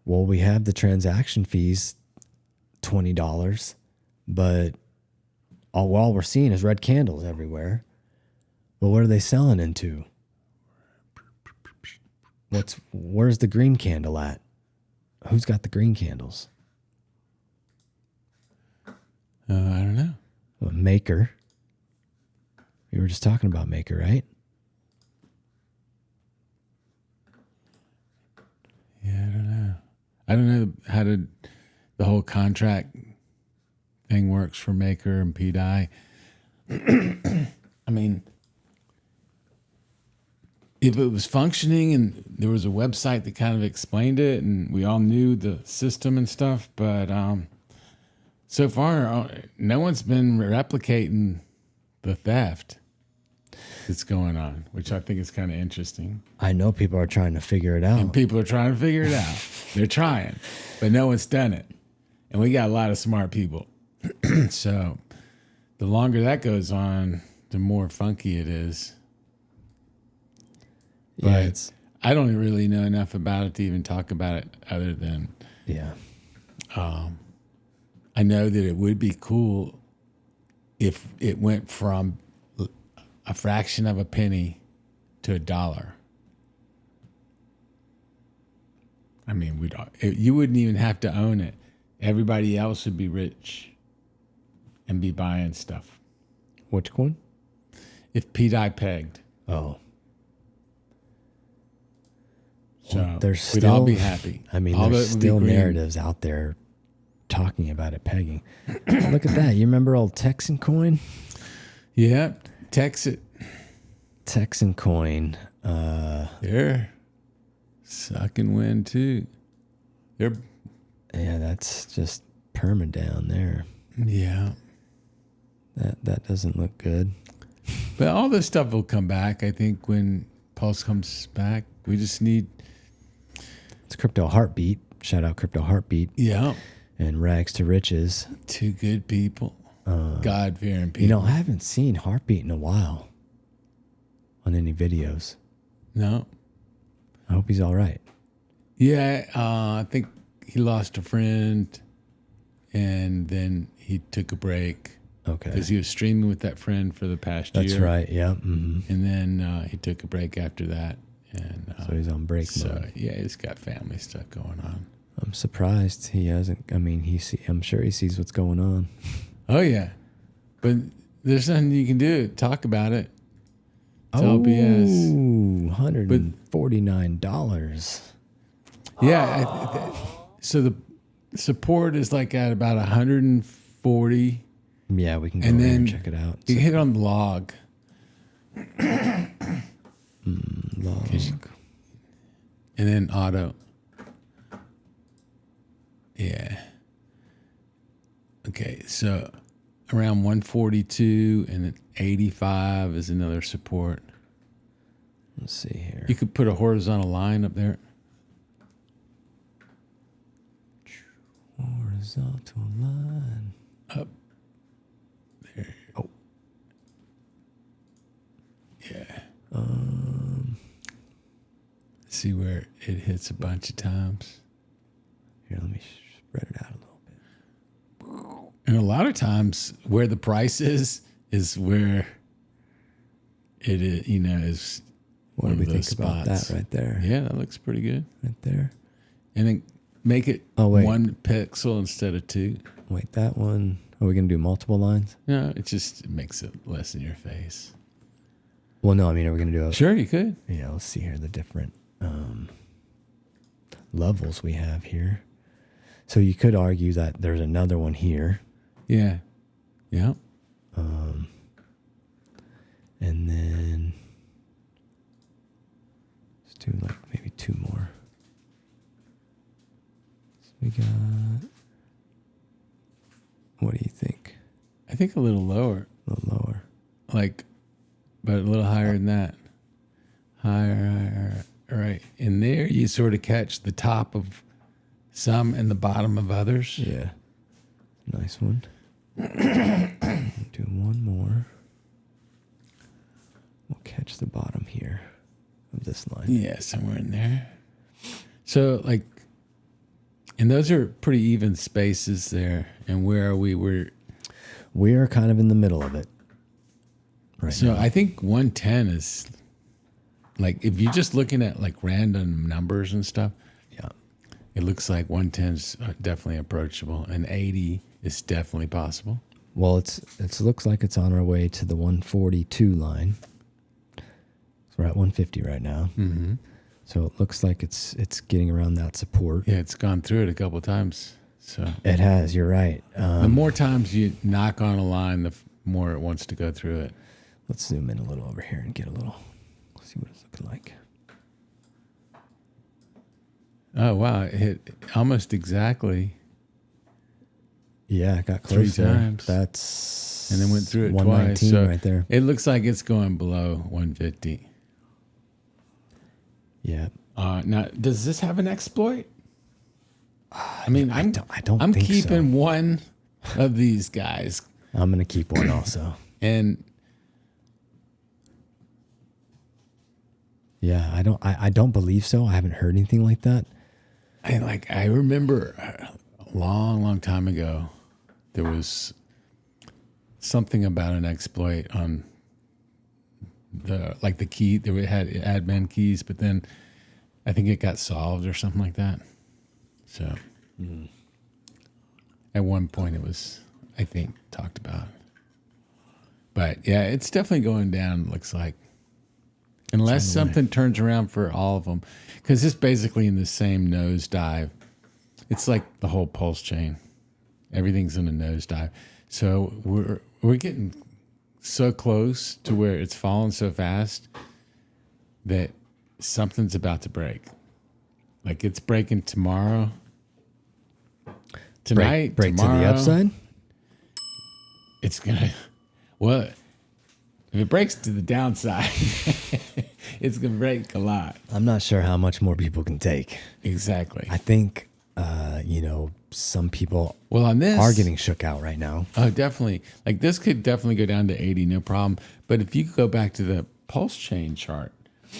Well, we have the transaction fees, $20, but all we're seeing is red candles everywhere. But what are they selling into? Where's the green candle at? Who's got the green candles? I don't know. Well, Maker. We were just talking about Maker, right? Yeah, I don't know how the whole contract thing works for Maker and PDI. I mean, if it was functioning and there was a website that kind of explained it and we all knew the system and stuff, but so far no one's been replicating the theft that's going on, which I think is kind of interesting. I know people are trying to figure it out. And people are trying to figure it out. They're trying, but no one's done it. And we got a lot of smart people. So the longer that goes on, the more funky it is. Yeah, But it's I don't really know enough about it to even talk about it other than yeah. I know that it would be cool if it went from a fraction of a penny to $1. I mean, you wouldn't even have to own it. Everybody else would be rich and be buying stuff. Which one? If P.I. pegged. Oh. So Well, there's we'd still, all be happy. I mean, All there's that would be still green. narratives out there talking about it pegging. Look at that. You remember old Texan coin? Yeah, text it. Texan coin. They're sucking wind too. They're Yeah, that's just perma down there. yeah. That doesn't look good. But all this stuff will come back, I think, when Pulse comes back. We just need It's Crypto Heartbeat. Shout out Crypto Heartbeat and Rags to Riches. two good people. God-fearing people. You know, I haven't seen Heartbeat in a while on any videos. No. I hope he's all right. Yeah, I think he lost a friend and then he took a break. Okay. Because he was streaming with that friend for the past year. That's right. Yeah. Mm-hmm. And then he took a break after that. And So he's on break so mode. yeah, he's got family stuff going on. I'm surprised he hasn't. I mean, I'm sure he sees what's going on. Oh yeah, but there's nothing you can do. Talk about it. It's all BS. $149. Yeah. So the support is like at about 140. Yeah, we can go And in then and check it out. You hit on the log. Log. And then auto. Yeah. Okay, so around 142 and then 85 is another support. Let's see here. You could put a horizontal line up there. Horizontal line. Up there. Oh. Yeah. See where it hits a bunch of times. Here, let me spread it out a little bit. And a lot of times where the price is where it is, is What one do we of those think about spots. that right there? Yeah, that looks pretty good. Right there. And then make it Oh, wait. 1 pixel instead of 2. Wait, that one. Are we going to do multiple lines? No, it makes it less in your face. Well, no, I mean, are we going to do a... Sure, you could. Yeah, let's see here the different levels we have here. So you could argue that there's another one here. Yeah. Yeah. And then let's do like maybe 2 more. So we got... What do you think? I think a little lower. A little lower. But a little higher than that. Higher. All right. In there, you sort of catch the top of some and the bottom of others. Yeah. Nice one. Do one more. We'll catch the bottom here of this line. Yeah, somewhere in there. So, and those are pretty even spaces there. And where are we? We are kind of in the middle of it right So now. I think 110 is if you're just looking at random numbers and stuff, Yeah. it looks like 110 is definitely approachable and 80 is definitely possible. Well, it looks like it's on our way to the 142 line. So we're at 150 right now. Mm-hmm. So it looks like it's getting around that support. Yeah, it's gone through it a couple of times. So It has. You're right. the more times you knock on a line, the more it wants to go through it. Let's zoom in a little over here and get a little. See what it's looking like. Oh, wow. It hit almost exactly. Yeah, it got 3 close there. times. That's And then went through it 119 twice. So right there. it looks like it's going below 150. Yeah. Now, does this have an exploit? I mean, I don't I'm think keeping so. one of these guys. I'm gonna keep one also. And Yeah, I don't believe so. I haven't heard anything like that. I remember a long time ago, there was something about an exploit on the key. There had admin keys, but then I think it got solved or something like that. So at one point it was, I think, talked about. But yeah, it's definitely going down. Looks like, unless something turns around for all of them, because it's basically in the same nosedive. It's like the whole PulseChain. Everything's in a nosedive. So we're getting so close to where it's falling so fast that something's about to break. Like it's breaking tomorrow. Tonight, break tomorrow, to the upside. it's gonna. Well, if it breaks to the downside, it's gonna break a lot. I'm not sure how much more people can take. Exactly. I think some people Well, on this are getting shook out right now. Oh, definitely. Like this could definitely go down to 80, no problem. But if you go back to the PulseChain chart,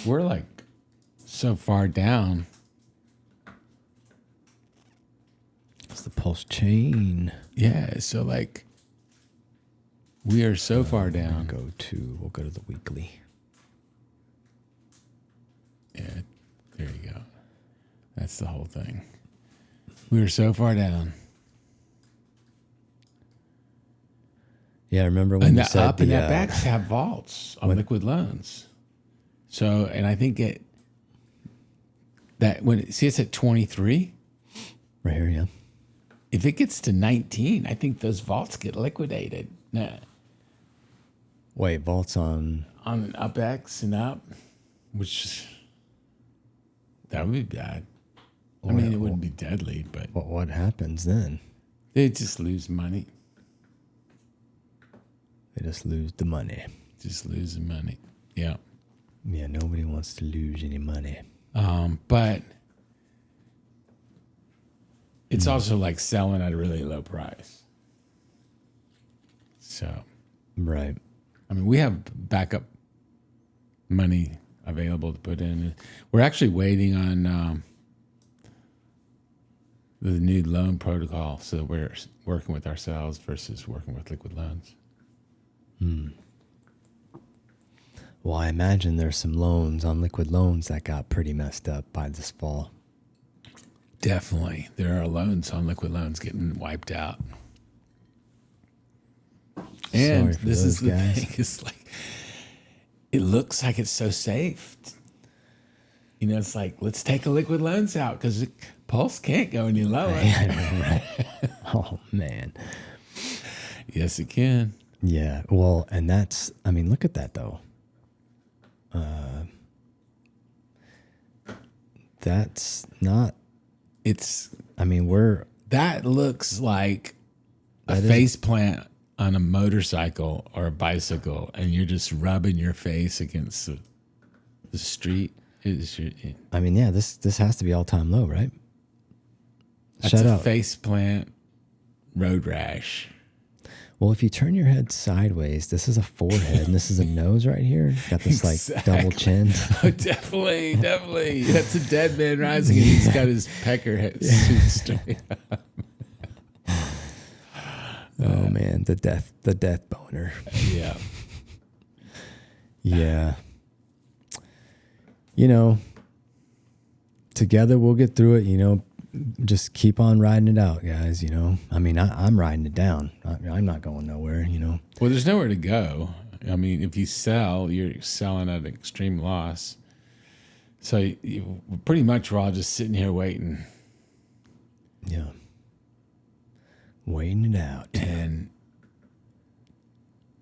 we're like so far down. It's the PulseChain. Yeah. So like we are so far down. We'll go to the weekly. Yeah. There you go. That's the whole thing. We are so far down. Yeah, remember when And you that said up and that back have vaults on liquid loans. So, and I think it's at 23. right here, yeah. If it gets to 19, I think those vaults get liquidated. Nah, Wait, vaults on on up X and up, which that would be bad. I mean, it wouldn't be deadly, but what happens then? they just lose money. They just lose the money. Just losing money. Yeah. Yeah, nobody wants to lose any money. But it's also like selling at a really low price. So, Right. I mean, we have backup money available to put in. We're actually waiting on the new loan protocol, so we're working with ourselves versus working with liquid loans. Well, I imagine there's some loans on liquid loans that got pretty messed up by this fall. Definitely, there are loans on liquid loans getting wiped out. And Sorry for this is those the guys. thing: it's like it looks like it's so safe. You know, it's like let's take a liquid loans out because Pulse can't go any lower. Right. Oh, man. Yes, it can. Yeah. Well, and that's, I mean, look at that, though. That's not, It's I mean, that looks like a That is- face plant on a motorcycle or a bicycle, and you're just rubbing your face against the street. I mean, yeah, this has to be all-time low, right? That's Shut a up. face plant road rash. Well, if you turn your head sideways, this is a forehead and this is a nose right here. Got this like double chin. Oh, definitely. That's a dead man rising, and he's got his pecker head suit straight up. Oh man, the death boner. Yeah. Yeah. You know, together we'll get through it, you know. Just keep on riding it out, guys, you know. I mean, I'm riding it down. I'm not going nowhere, you know. Well, there's nowhere to go. I mean, if you sell, you're selling at extreme loss. So pretty much we're all just sitting here waiting. Yeah. Waiting it out. And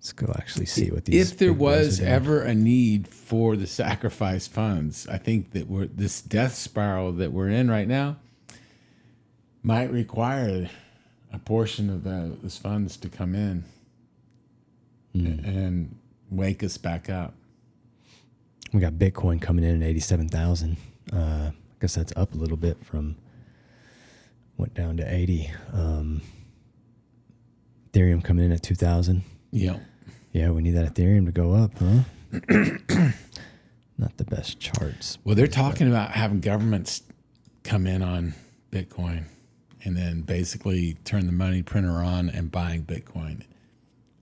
Let's go actually see what these. If there big boys was are doing. ever a need for the sacrifice funds, I think that this death spiral that we're in right now might require a portion of those funds to come in and wake us back up. We got Bitcoin coming in at 87,000. I guess that's up a little bit from went down to 80. Ethereum coming in at 2,000. Yeah. Yeah, we need that Ethereum to go up, huh? Not the best charts. Well, they're talking about having governments come in on Bitcoin and then basically turn the money printer on and buying Bitcoin.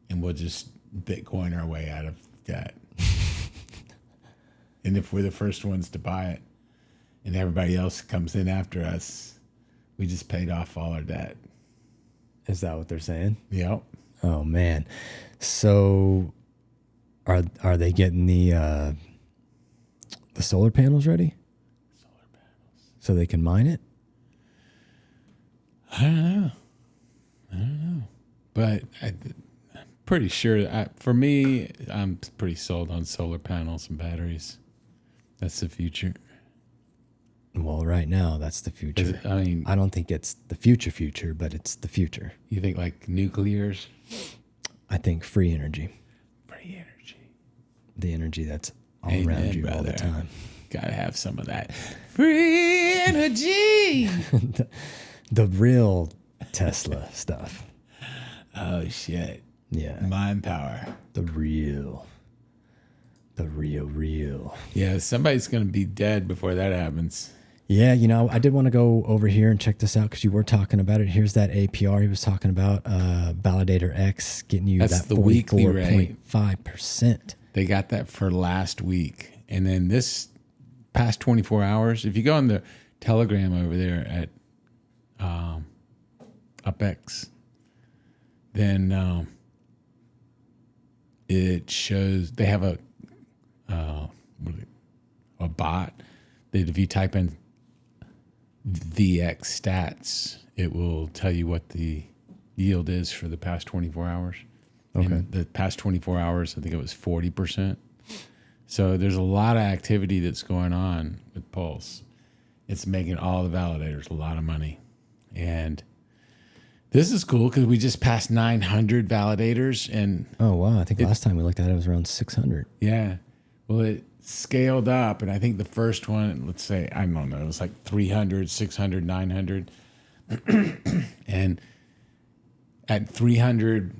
And we'll just Bitcoin our way out of debt. And if we're the first ones to buy it and everybody else comes in after us, we just paid off all our debt. Is that what they're saying? Yep. Oh man. So are they getting the solar panels ready? Solar panels. So they can mine it? I don't know. But I'm pretty sure, for me, I'm pretty sold on solar panels and batteries. That's the future. Well, right now, that's the future. I mean, I don't think it's the future, but it's the future. you think like nuclears? I think free energy, Free energy. the energy that's all Amen, around you all the brother. time. Gotta have some of that free energy. The real Tesla stuff. Oh, shit. Yeah. Mind power. The real. Yeah, somebody's going to be dead before that happens. Yeah, I did want to go over here and check this out because you were talking about it. Here's that APR he was talking about, Validator X, getting you That's that the weekly rate. 44.5%. They got that for last week. And then this past 24 hours, if you go on the Telegram over there at UpX, then it shows they have a bot that if you type in VX stats, it will tell you what the yield is for the past 24 hours. Okay. And the past 24 hours, I think it was 40%. So there's a lot of activity that's going on with Pulse. It's making all the validators a lot of money. And this is cool because we just passed 900 validators. And Oh, wow. I think last time we looked at it was around 600. yeah, well, it scaled up. And I think the first one, let's say, I don't know, it was like 300, 600, 900. And at 300,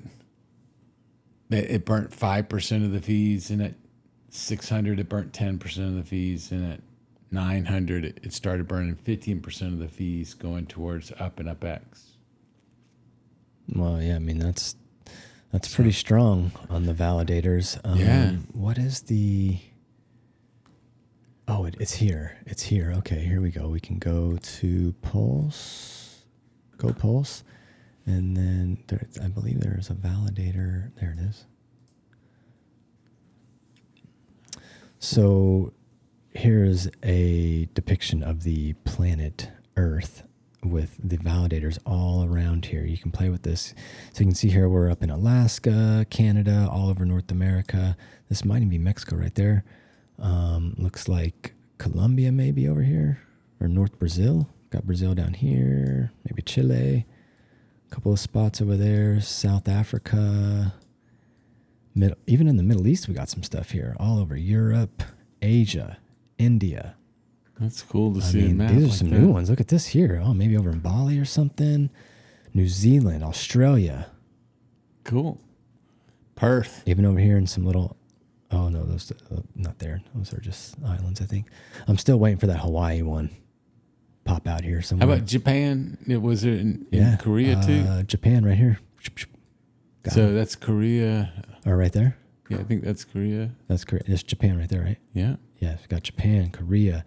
it burnt 5% of the fees. And at 600, it burnt 10% of the fees. And at 900, it started burning 15% of the fees going towards Up and UpX. Well, yeah, I mean, that's pretty strong on the validators. Yeah. What is the... Oh, it's here. It's here. Okay, here we go. We can go to Pulse. Go Pulse. And then I believe there's a validator. There it is. So here's a depiction of the planet Earth with the validators all around here. You can play with this. So you can see here we're up in Alaska, Canada, all over North America. This might even be Mexico right there. Looks like Colombia maybe over here, or North Brazil. Got Brazil down here, maybe Chile. A couple of spots over there, South Africa. Even in the Middle East, we got some stuff here. All over Europe, Asia, India. That's cool to I see a mean, map these are like some that. new ones. Look at this here. Oh, maybe over in Bali or something. New Zealand, Australia. Cool. Perth. Even over here in some little... Oh, no, those not there. Those are just islands, I think. I'm still waiting for that Hawaii one. Pop out here How somewhere. about Japan? Was it in Korea too? Japan right here. Got So it. that's Korea. Or right there. Yeah, I think that's Korea. That's correct. It's Japan right there, right? Yeah. Yeah, we've got Japan, Korea,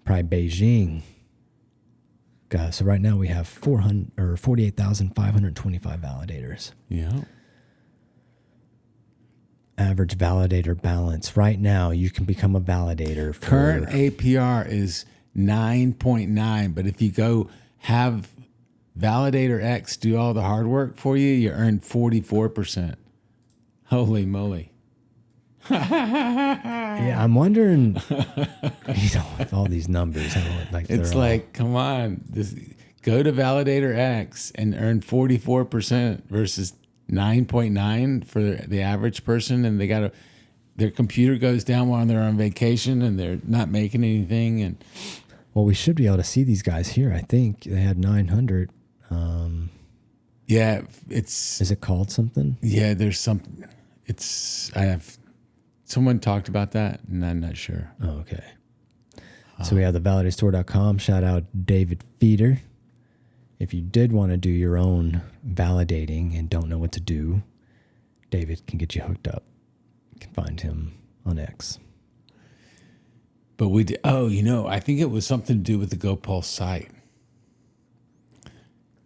probably Beijing. So right now we have 48,525 validators. Yeah. Average validator balance. Right now, you can become a validator. Current APR is 9.9, but if you go have Validator X do all the hard work for you, you earn 44%. Holy moly. Yeah, I'm wondering, with all these numbers, It's like, come on, go to Validator X and earn 44% versus 9.9 for the average person, and their computer goes down while they're on vacation and they're not making anything. And well, we should be able to see these guys here. I think they had 900. Yeah, is it called something? Yeah, there's something. Someone talked about that, and I'm not sure. Oh, okay. So we have the validatorstore.com. Shout out David Feeder. If you did want to do your own validating and don't know what to do, David can get you hooked up. You can find him on X. But I think it was something to do with the GoPulse site.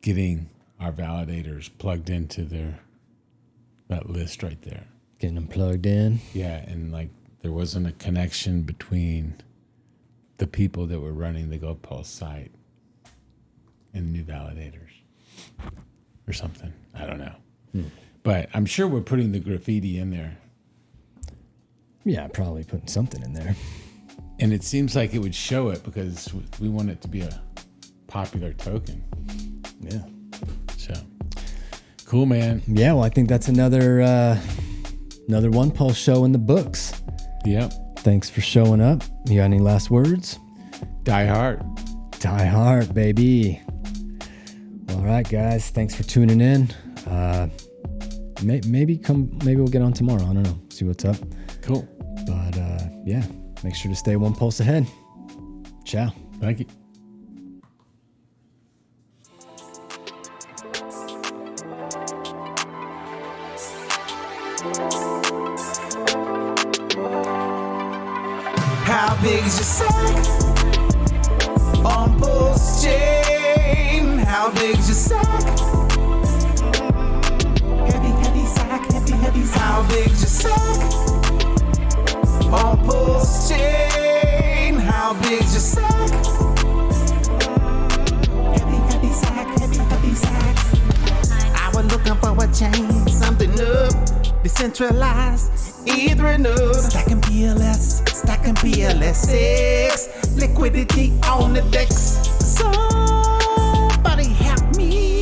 Getting our validators plugged into that list right there. Getting them plugged in. Yeah, and like there wasn't a connection between the people that were running the GoPulse site and new validators or something. I don't know. But I'm sure we're putting the graffiti in there. Yeah, probably putting something in there. And it seems like it would show it because we want it to be a popular token. Yeah. So cool, man. Yeah, well, I think that's another One Pulse show in the books. Yep. Thanks for showing up. You got any last words? Die hard. Die hard, baby. All right, guys. Thanks for tuning in. Maybe we'll get on tomorrow. I don't know. See what's up. Cool. But yeah, make sure to stay one pulse ahead. Ciao. Thank you. How big is your sack on PulseChain? How big is your sack? Heavy sack, heavy sack. How big is your sack on PulseChain? How big is your sack? Heavy sack, heavy sack. I was looking for a chain, something new, decentralized, either new. Stacking PLS6, liquidity on the decks. Somebody help me.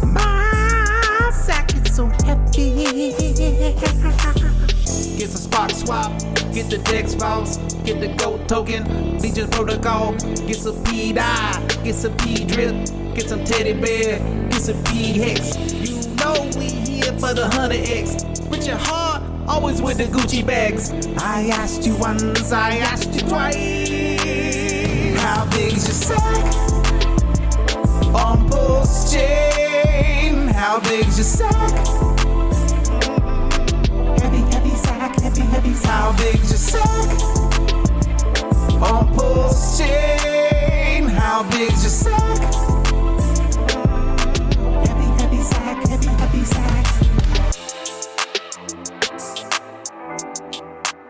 My sack is so heavy. Get some Spark Swap, get the Dex Boss, get the GOAT token, Legion Protocol, get some P-Dye, get some P-Drip, get some Teddy Bear, get some P-Hex. You know we here for the 100X. Put your heart always with the Gucci bags. I asked you once, I asked you twice. How big is your sack on PulseChain? How big is your sack? Heavy sack, heavy sack. How big is your sack on PulseChain? How big is your sack? Heavy sack, heavy sack.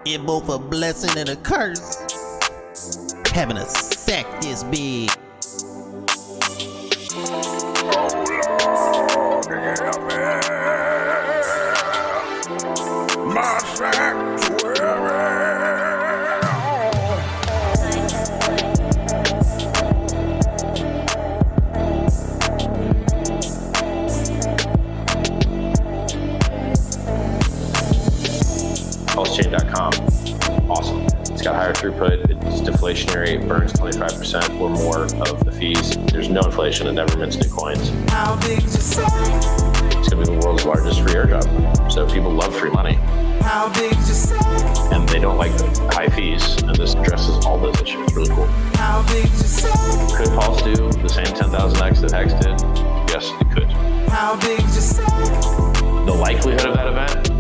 It's both a blessing and a curse having a sack this big. My sanctuary. PulseChain.com. Awesome. It's got higher throughput. It's deflationary. It burns 25% or more of the fees. There's no inflation. It never mints new coins. How big is your sack? It's going to be the world's largest free airdrop. So people love free money. How big is your sack? And they don't like the high fees. And this addresses all those issues. It's really cool. How big is your sack? Could Pulse do the same 10,000x that Hex did? Yes, it could. How big is your sack? The likelihood of that event?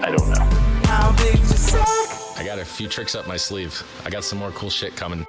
I don't know. How big is your sack? I got a few tricks up my sleeve. I got some more cool shit coming.